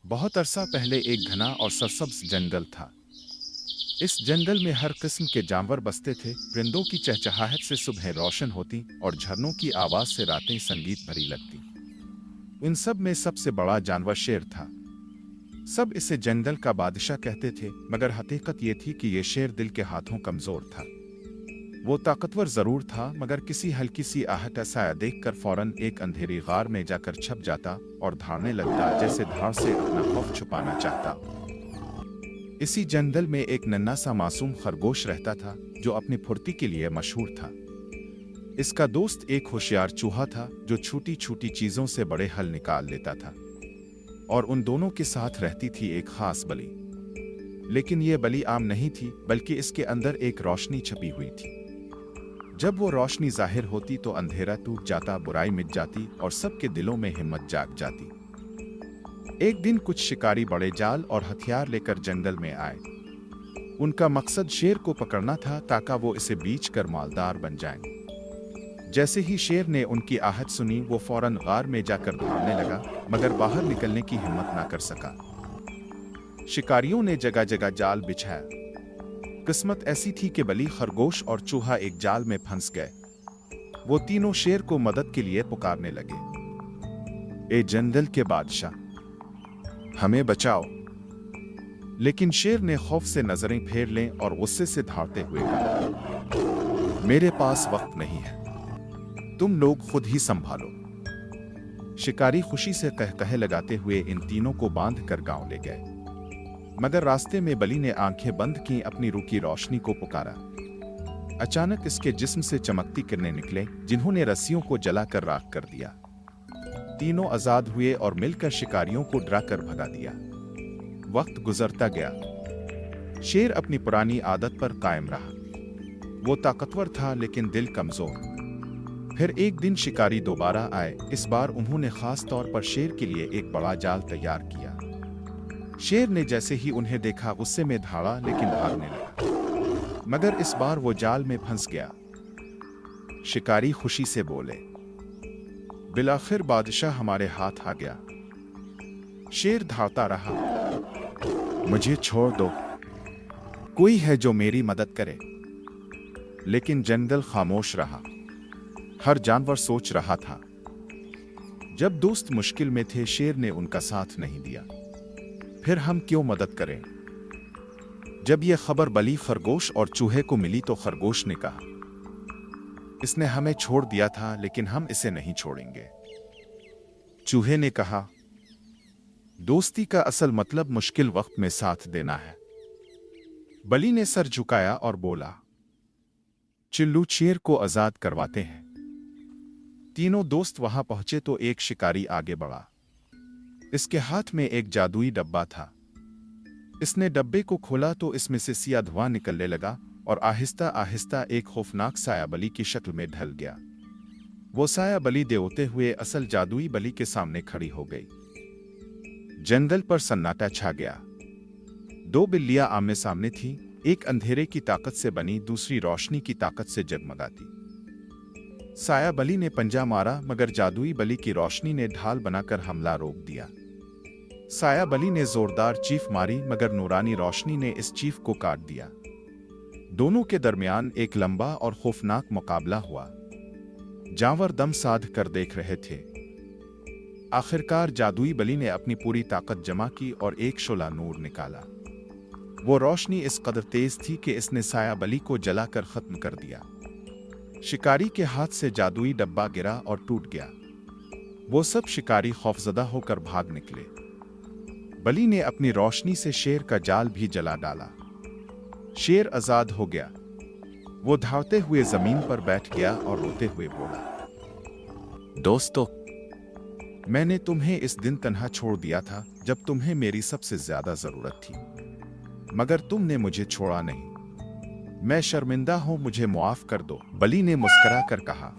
बहुत अरसा पहले एक घना और सरसब्ज जंगल था। इस जंगल में हर किस्म के जानवर बसते थे। परिंदों की चहचहाहट से सुबह रोशन होती और झरनों की आवाज से रातें संगीत भरी लगती। इन सब में सबसे बड़ा जानवर शेर था। सब इसे जंगल का बादशाह कहते थे, मगर हकीकत ये थी कि ये शेर दिल के हाथों कमजोर था। वो ताकतवर जरूर था, मगर किसी हल्की सी आहट साया देखकर फौरन एक अंधेरी गार में जाकर छप जाता और धाड़ने लगता, जैसे धाड़ से अपना खौफ छुपाना चाहता। इसी जंगल में एक नन्हा सा मासूम खरगोश रहता था, जो अपनी फुर्ती के लिए मशहूर था। इसका दोस्त एक होशियार चूहा था, जो छोटी छोटी चीजों से बड़े हल निकाल लेता था। और उन दोनों के साथ रहती थी एक खास बलि। लेकिन यह बलि आम नहीं थी, बल्कि इसके अंदर एक रोशनी छपी हुई थी। जब वो रोशनी जाहिर होती तो अंधेरा टूट जाता, बुराई मिट जाती और सबके दिलों में हिम्मत जाग जाती। एक दिन कुछ शिकारी बड़े जाल और हथियार लेकर जंगल में आए। उनका मकसद शेर को पकड़ना था, ताकि वो इसे बीच कर मालदार बन जाएं। जैसे ही शेर ने उनकी आहट सुनी, वो फौरन गार में जाकर भागने लगा, मगर बाहर निकलने की हिम्मत ना कर सका। शिकारियों ने जगह जगह जाल बिछाया। किस्मत ऐसी थी कि बलि, खरगोश और चूहा एक जाल में फंस गए। वो तीनों शेर को मदद के लिए पुकारने लगे, ए जंगल के बादशाह, हमें बचाओ। लेकिन शेर ने खौफ से नजरें फेर लें और गुस्से से धाड़ते हुए कहा, मेरे पास वक्त नहीं है, तुम लोग खुद ही संभालो। शिकारी खुशी से कह लगाते हुए इन तीनों को बांध कर गांव ले गए। मगर रास्ते में बलि ने आंखें बंद की अपनी रूखी रोशनी को पुकारा। अचानक इसके जिस्म से चमकती किरणें निकले, जिन्होंने रस्सियों को जलाकर राख कर दिया। तीनों आजाद हुए और मिलकर शिकारियों को डराकर भगा दिया। वक्त गुजरता गया। शेर अपनी पुरानी आदत पर कायम रहा। वो ताकतवर था, लेकिन दिल कमजोर। फिर एक दिन शिकारी दोबारा आए। इस बार उन्होंने खास तौर पर शेर के लिए एक बड़ा जाल तैयार किया। शेर ने जैसे ही उन्हें देखा, गुस्से में धाड़ा, लेकिन भागने लगा। मगर इस बार वो जाल में फंस गया। शिकारी खुशी से बोले, बिलाखिर बादशाह हमारे हाथ आ गया। शेर धावता रहा, मुझे छोड़ दो, कोई है जो मेरी मदद करे। लेकिन जंगल खामोश रहा। हर जानवर सोच रहा था। जब दोस्त मुश्किल में थे, शेर ने उनका साथ नहीं दिया। फिर हम क्यों मदद करें? जब यह खबर बलि, खरगोश और चूहे को मिली तो खरगोश ने कहा, इसने हमें छोड़ दिया था, लेकिन हम इसे नहीं छोड़ेंगे। चूहे ने कहा, दोस्ती का असल मतलब मुश्किल वक्त में साथ देना है। बलि ने सर झुकाया और बोला, चिल्लू शेर को आजाद करवाते हैं। तीनों दोस्त वहां पहुंचे तो एक शिकारी आगे बढ़ा। इसके हाथ में एक जादुई डब्बा था। इसने डब्बे को खोला तो इसमें से सिया धुआं निकलने लगा और आहिस्ता आहिस्ता एक खौफनाक साया बलि की शक्ल में ढल गया। वो साया बलि देवते हुए असल जादुई बलि के सामने खड़ी हो गई। जंगल पर सन्नाटा छा गया। दो बिल्लियां आमने सामने थीं, एक अंधेरे की ताकत से बनी, दूसरी रोशनी की ताकत से जगमगाती। साया बलि ने पंजा मारा, मगर जादुई बलि की रोशनी ने ढाल बनाकर हमला रोक दिया। साया बलि ने जोरदार चीख मारी, मगर नूरानी रोशनी ने इस चीख को काट दिया। दोनों के दरमियान एक लंबा और खौफनाक मुकाबला हुआ। जानवर दम साध कर देख रहे थे। आखिरकार जादुई बलि ने अपनी पूरी ताकत जमा की और एक शोला नूर निकाला। वो रोशनी इस कदर तेज थी कि इसने साया बलि को जलाकर खत्म कर दिया। शिकारी के हाथ से जादुई डब्बा गिरा और टूट गया। वो सब शिकारी खौफजदा होकर भाग निकले। बलि ने अपनी रोशनी से शेर का जाल भी जला डाला। शेर आजाद हो गया। वो धावते हुए जमीन पर बैठ गया और रोते हुए बोला, दोस्तों, मैंने तुम्हें इस दिन तन्हा छोड़ दिया था, जब तुम्हें मेरी सबसे ज्यादा जरूरत थी, मगर तुमने मुझे छोड़ा नहीं। मैं शर्मिंदा हूं, मुझे मुआफ कर दो। बलि ने मुस्कुरा कर कहा,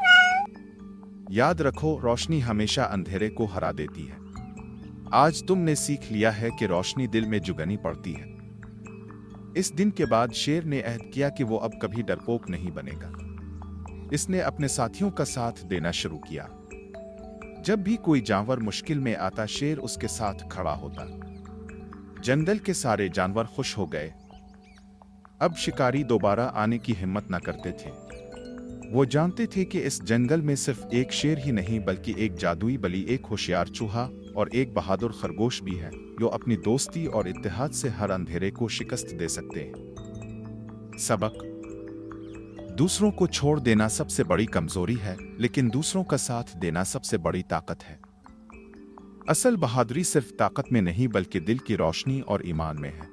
याद रखो, रोशनी हमेशा अंधेरे को हरा देती है। आज तुमने सीख लिया है कि रोशनी दिल में जुगनी पड़ती है। इस दिन के बाद शेर ने अहद किया कि वो अब कभी डरपोक नहीं बनेगा। इसने अपने साथियों का साथ देना शुरू किया। जब भी कोई जानवर मुश्किल में आता, शेर उसके साथ खड़ा होता। जंगल के सारे जानवर खुश हो गए। अब शिकारी दोबारा आने की हिम्मत न करते थे। वो जानते थे कि इस जंगल में सिर्फ एक शेर ही नहीं बल्कि एक जादुई बलि, एक होशियार चूहा और एक बहादुर खरगोश भी है जो अपनी दोस्ती और इत्तेहाद से हर अंधेरे को शिकस्त दे सकते हैं। सबक: दूसरों को छोड़ देना सबसे बड़ी कमजोरी है, लेकिन दूसरों का साथ देना सबसे बड़ी ताकत है। असल बहादुरी सिर्फ ताकत में नहीं बल्कि दिल की रोशनी और ईमान में है।